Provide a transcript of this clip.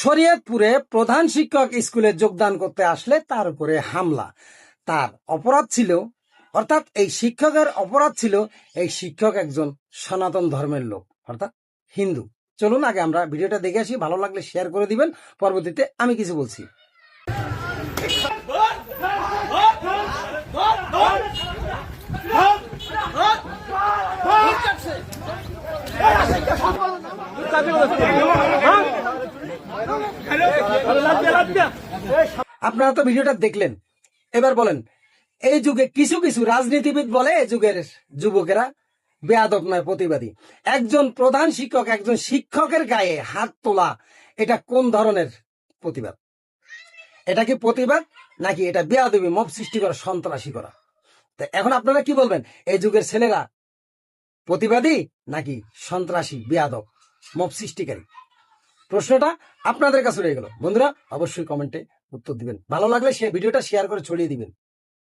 শরীয়তপুরে প্রধান শিক্ষক স্কুলে যোগদান করতে আসলে তার উপরে হামলা। তার অপরাধ ছিল, অর্থাৎ এই শিক্ষকের অপরাধ ছিল, এই শিক্ষক একজন সনাতন ধর্মের লোক, অর্থাৎ হিন্দু। চলুন আগে আমরা ভিডিওটা দেখে আসি, ভালো লাগলে শেয়ার করে দিবেন, পরবর্তীতে আমি কিছু বলছি। আপনারা তো ভিডিওটা দেখলেন, এবার বলেন, এই যুগে কিছু কিছু রাজনীতিবিদ বলে এই যুগের যুবকেরা বেয়াদব নয়, প্রতিবাদী। একজন প্রধান শিক্ষক, একজন শিক্ষকের গায়ে হাত তোলা, এটা কোন ধরনের প্রতিবাদ? এটা কি প্রতিবাদ, নাকি এটা বেয়াদবি, মব সৃষ্টি করা, সন্ত্রাসী করা? তো এখন আপনারা কি বলবেন, এই যুগের ছেলেরা প্রতিবাদী নাকি সন্ত্রাসী, বেয়াদব, মব সৃষ্টিকারী? প্রশ্নটা আপনাদের কাছে রয়ে গেল। বন্ধুরা অবশ্যই কমেন্টে উত্তর দিবেন, ভালো লাগলে ভিডিওটা শেয়ার করে ছড়িয়ে দিবেন।